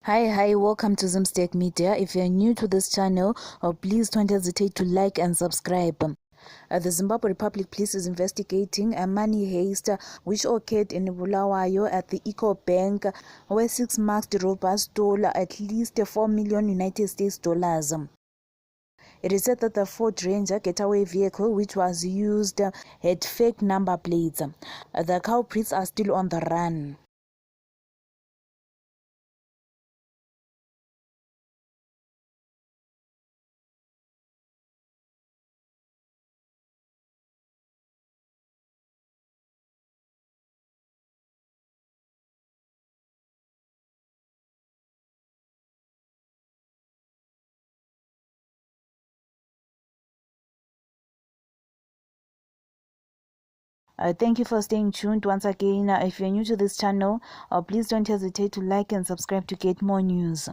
Hi, welcome to Zimstack Media. If you're new to this channel, please don't hesitate to like and subscribe. The Zimbabwe Republic Police is investigating a money heist which occurred in Bulawayo at the Eco Bank, where 6 masked robbers stole at least 4 million United States dollars. It is said that the Ford Ranger getaway vehicle which was used had fake number plates. The culprits are still on the run. Thank you for staying tuned once again. If you're new to this channel, please don't hesitate to like and subscribe to get more news.